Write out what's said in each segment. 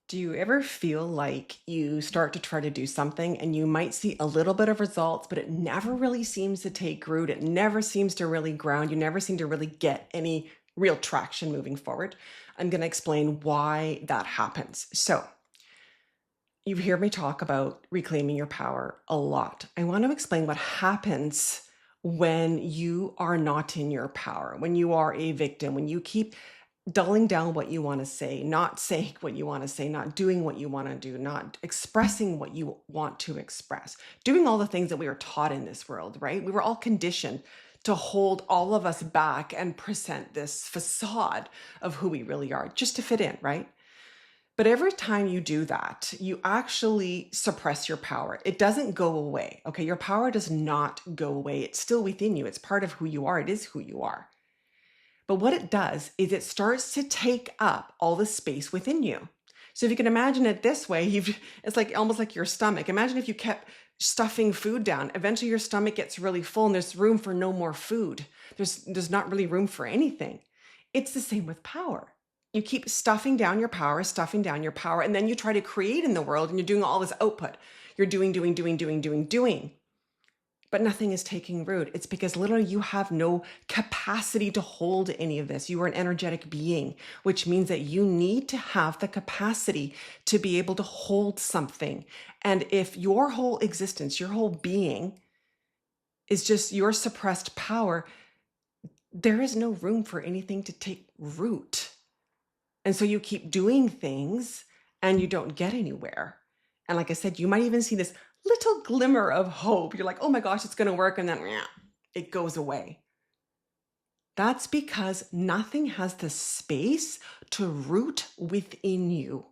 Do you ever feel like you start to try to do something and you might see a little bit of results, but it never really seems to take root? It never seems to really ground. You never seem to really get any real traction moving forward. I'm going to explain why that happens. So, you hear me talk about reclaiming your power a lot. I want to explain what happens when you are not in your power, when you are a victim, when you keep dulling down what you want to say, not saying what you want to say, not doing what you want to do, not expressing what you want to express, doing all the things that we are taught in this world, right? We were all conditioned to hold all of us back and present this facade of who we really are just to fit in, right? But every time you do that, you actually suppress your power. It doesn't go away. Okay. Your power does not go away. It's still within you. It's part of who you are. It is who you are. But what it does is it starts to take up all the space within you. So if you can imagine it this way, it's like almost like your stomach. Imagine if you kept stuffing food down. Eventually your stomach gets really full and there's room for no more food. There's not really room for anything. It's the same with power. You keep stuffing down your power, and then you try to create in the world and you're doing all this output. You're doing. But nothing is taking root. It's because literally you have no capacity to hold any of this. You are an energetic being, which means that you need to have the capacity to be able to hold something. And if your whole existence, your whole being is just your suppressed power, there is no room for anything to take root. And so you keep doing things and you don't get anywhere. And like I said, you might even see this little glimmer of hope. You're like, oh my gosh, it's going to work. And then it goes away. That's because nothing has the space to root within you.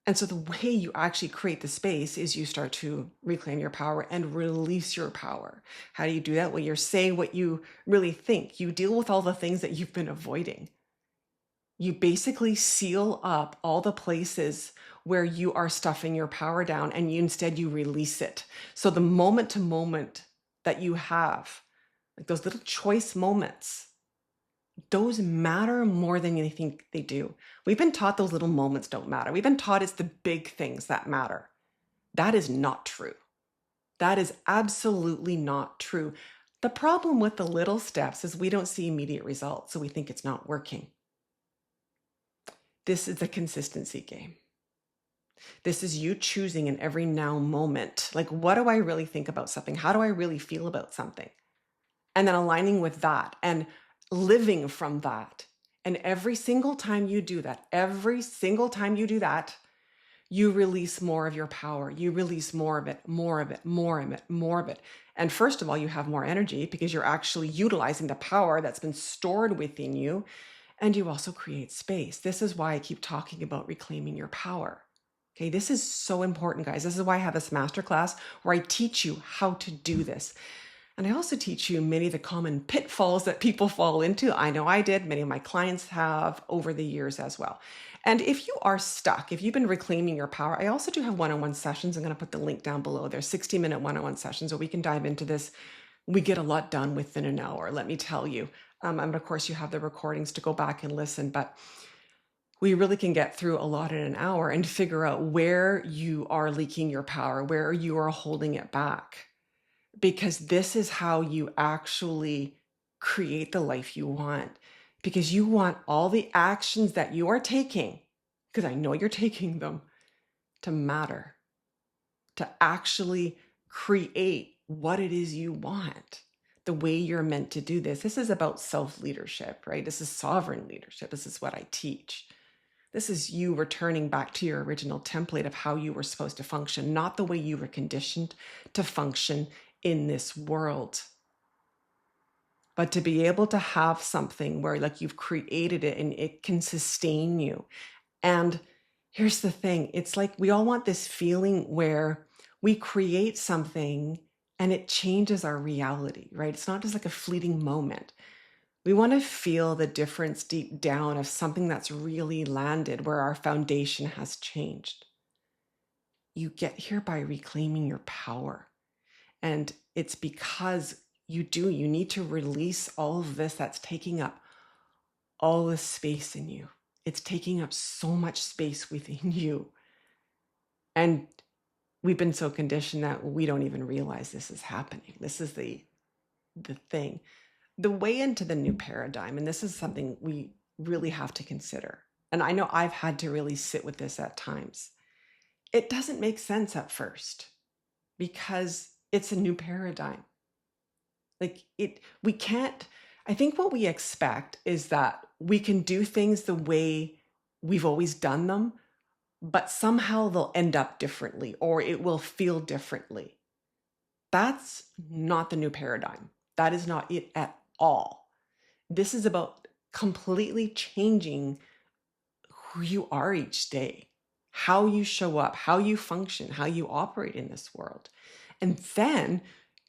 And so the way you actually create the space is you start to reclaim your power and release your power. How do you do that? Well, you say what you really think. You deal with all the things that you've been avoiding. You basically seal up all the places where you are stuffing your power down and you release it. So the moment to moment that you have, like those little choice moments, those matter more than you think they do. We've been taught those little moments don't matter. We've been taught it's the big things that matter. That is not true. That is absolutely not true. The problem with the little steps is we don't see immediate results, so we think it's not working. This is the consistency game. This is you choosing in every now moment, like, what do I really think about something? How do I really feel about something? And then aligning with that and living from that. And every single time you do that, you release more of your power. You release more of it, more of it, more of it, more of it. And first of all, you have more energy because you're actually utilizing the power that's been stored within you. And you also create space. This is why I keep talking about reclaiming your power. Okay, this is so important, guys. This is why I have this masterclass where I teach you how to do this. And I also teach you many of the common pitfalls that people fall into. I know I did. Many of my clients have over the years as well. And if you are stuck, if you've been reclaiming your power, I also do have one-on-one sessions. I'm going to put the link down below. They're 60-minute one-on-one sessions where we can dive into this. We get a lot done within an hour, let me tell you. And of course, you have the recordings to go back and listen, but we really can get through a lot in an hour and figure out where you are leaking your power, where you are holding it back. Because this is how you actually create the life you want. Because you want all the actions that you are taking, because I know you're taking them, to matter, to actually create what it is you want, the way you're meant to do this. This is about self-leadership, right? This is sovereign leadership. This is what I teach. This is you returning back to your original template of how you were supposed to function, not the way you were conditioned to function in this world. But to be able to have something where like you've created it and it can sustain you. And here's the thing, it's like we all want this feeling where we create something and it changes our reality, right? It's not just like a fleeting moment. We want to feel the difference deep down of something that's really landed where our foundation has changed. You get here by reclaiming your power. And it's because you need to release all of this that's taking up all the space in you. It's taking up so much space within you. And we've been so conditioned that we don't even realize this is happening. This is the thing. The way into the new paradigm, and this is something we really have to consider. And I know I've had to really sit with this at times. It doesn't make sense at first because it's a new paradigm. We can't, I think what we expect is that we can do things the way we've always done them, but somehow they'll end up differently or it will feel differently. That's not the new paradigm. That is not it at all. This is about completely changing who you are each day, how you show up, how you function, how you operate in this world. And then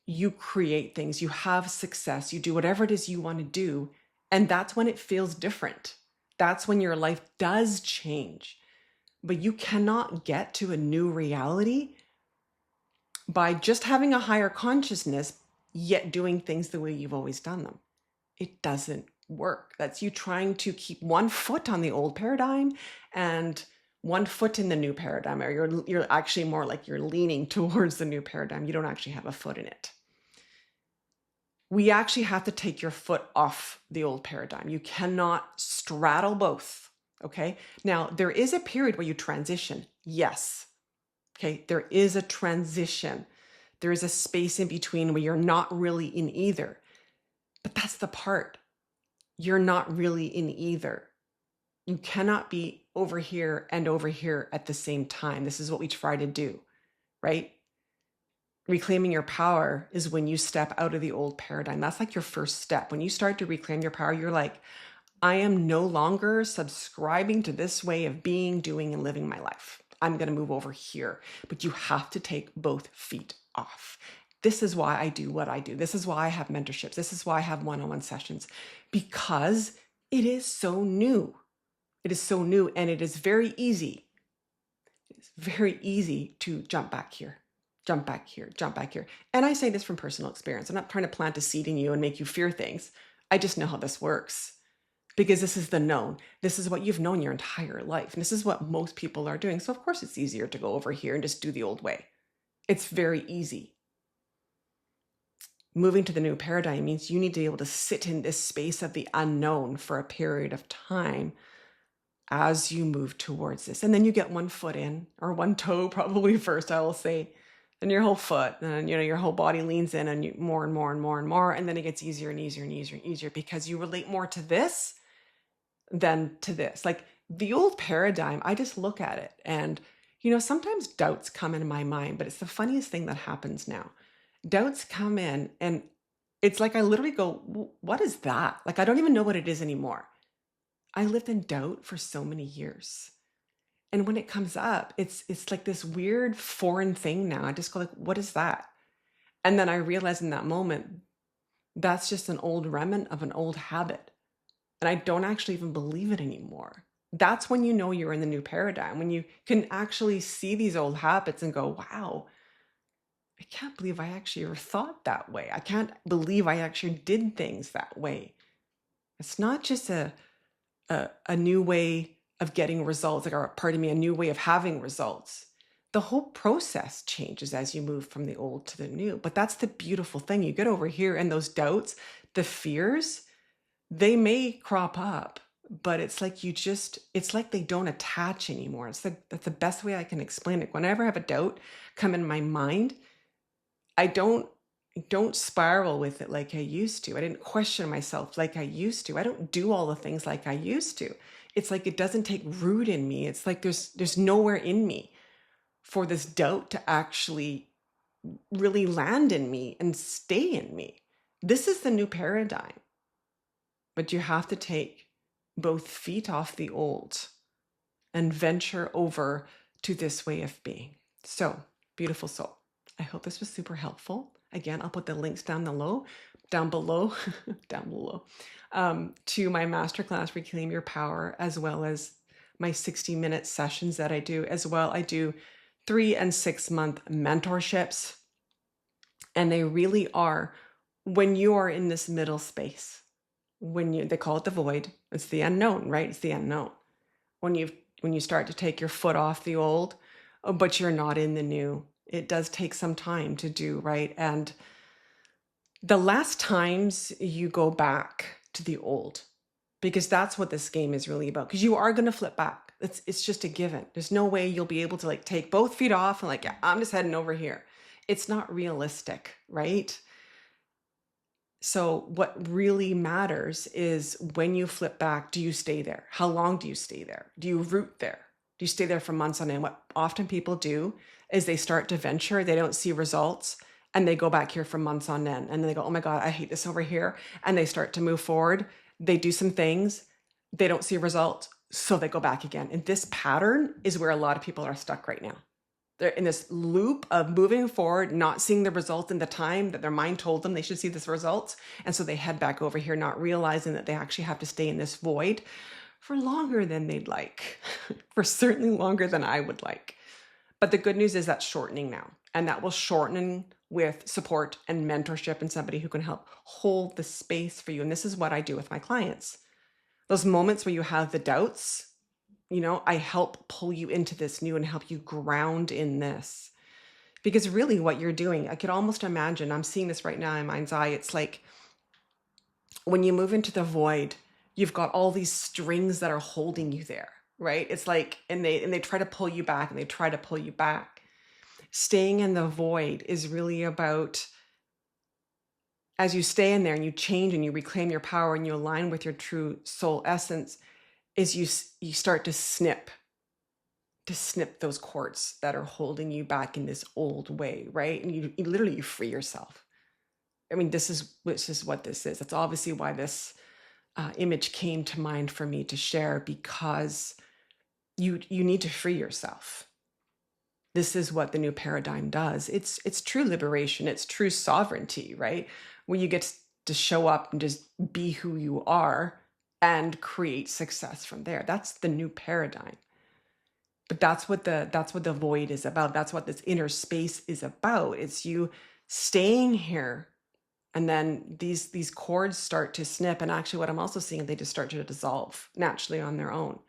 you create things, you have success, you do whatever it is you want to do. And that's when it feels different. That's when your life does change. But you cannot get to a new reality by just having a higher consciousness, yet doing things the way you've always done them. It doesn't work. That's you trying to keep one foot on the old paradigm and one foot in the new paradigm, or you're actually more like you're leaning towards the new paradigm. You don't actually have a foot in it. We actually have to take your foot off the old paradigm. You cannot straddle both. Okay. Now, there is a period where you transition. Yes. Okay. There is a transition. There is a space in between where you're not really in either. But that's the part. You're not really in either. You cannot be over here and over here at the same time. This is what we try to do, right? Reclaiming your power is when you step out of the old paradigm. That's like your first step. When you start to reclaim your power, you're like, I am no longer subscribing to this way of being, doing, and living my life. I'm going to move over here. But you have to take both feet off. This is why I do what I do. This is why I have mentorships. This is why I have one-on-one sessions, because it is so new. It is so new, and it is very easy. It's very easy to jump back here, jump back here, jump back here. And I say this from personal experience. I'm not trying to plant a seed in you and make you fear things. I just know how this works because this is the known. This is what you've known your entire life. And this is what most people are doing. So of course it's easier to go over here and just do the old way. It's very easy. Moving to the new paradigm means you need to be able to sit in this space of the unknown for a period of time as you move towards this. And then you get one foot in, or one toe probably first, I will say, then your whole foot, and your whole body leans in and you more and more and more and more. And then it gets easier and easier and easier and easier because you relate more to this than to this. Like the old paradigm, I just look at it and, sometimes doubts come into my mind, but it's the funniest thing that happens now. Doubts come in and it's like I literally go, what is that? Like, I don't even know what it is anymore. I lived in doubt for so many years. And when it comes up, it's like this weird foreign thing now. I just go like, what is that? And then I realize in that moment, that's just an old remnant of an old habit. And I don't actually even believe it anymore. That's when you know you're in the new paradigm, when you can actually see these old habits and go, wow, I can't believe I actually ever thought that way. I can't believe I actually did things that way. It's not just a new way of getting results, a new way of having results. The whole process changes as you move from the old to the new. But that's the beautiful thing. You get over here and those doubts, the fears, they may crop up, but it's like it's like they don't attach anymore. That's the best way I can explain it. Whenever I have a doubt come in my mind, I don't spiral with it like I used to. I didn't question myself like I used to. I don't do all the things like I used to. It's like it doesn't take root in me. It's like there's nowhere in me for this doubt to actually really land in me and stay in me. This is the new paradigm. But you have to take both feet off the old and venture over to this way of being. So, beautiful soul. I hope this was super helpful. Again, I'll put the links down below, to my masterclass, Reclaim Your Power, as well as my 60-minute sessions that I do as well. I do 3 and 6 month mentorships, and they really are when you are in this middle space, they call it the void. It's the unknown, right? It's the unknown. when you start to take your foot off the old, but you're not in the new. It does take some time to do, right? And the less times you go back to the old, because that's what this game is really about, because you are going to flip back. It's just a given. There's no way you'll be able to like take both feet off and like, yeah, I'm just heading over here. It's not realistic, right? So what really matters is when you flip back, do you stay there? How long do you stay there? Do you root there? Do you stay there for months on end? What often people do is they start to venture, they don't see results, and they go back here for months on end. And then they go, oh my God, I hate this over here. And they start to move forward. They do some things, they don't see results, so they go back again. And this pattern is where a lot of people are stuck right now. They're in this loop of moving forward, not seeing the result in the time that their mind told them they should see this results. And so they head back over here, not realizing that they actually have to stay in this void for longer than they'd like, for certainly longer than I would like. But the good news is that's shortening now. And that will shorten with support and mentorship and somebody who can help hold the space for you. And this is what I do with my clients. Those moments where you have the doubts, I help pull you into this new and help you ground in this. Because really what you're doing, I could almost imagine, I'm seeing this right now in my mind's eye. It's like when you move into the void, you've got all these strings that are holding you there, right? It's like, and they try to pull you back and they try to pull you back. Staying in the void is really about, as you stay in there and you change and you reclaim your power and you align with your true soul essence, is you start to snip those cords that are holding you back in this old way, right? And you literally, you free yourself. I mean, this is what this is. That's obviously why this image came to mind for me to share, because you need to free yourself. This is what the new paradigm does. It's true liberation. It's true sovereignty, right? Where you get to show up and just be who you are and create success from there. That's the new paradigm. But that's what the void is about. That's what this inner space is about. It's you staying here, and then these cords start to snip. And actually what I'm also seeing, they just start to dissolve naturally on their own.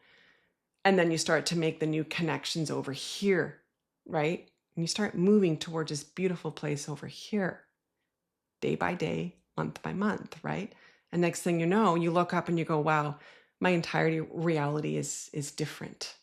And then you start to make the new connections over here, right? And you start moving towards this beautiful place over here, day by day, month by month, right? And next thing you know, you look up and you go, wow, my entire reality is different.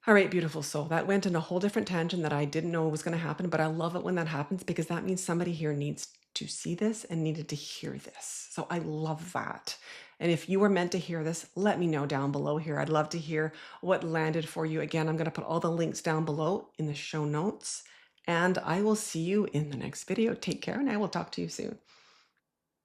All right, beautiful soul. That went in a whole different tangent that I didn't know was going to happen, but I love it when that happens, because that means somebody here needs to see this and needed to hear this. So I love that. And if you were meant to hear this, let me know down below here. I'd love to hear what landed for you. Again, I'm going to put all the links down below in the show notes, and I will see you in the next video. Take care, and I will talk to you soon.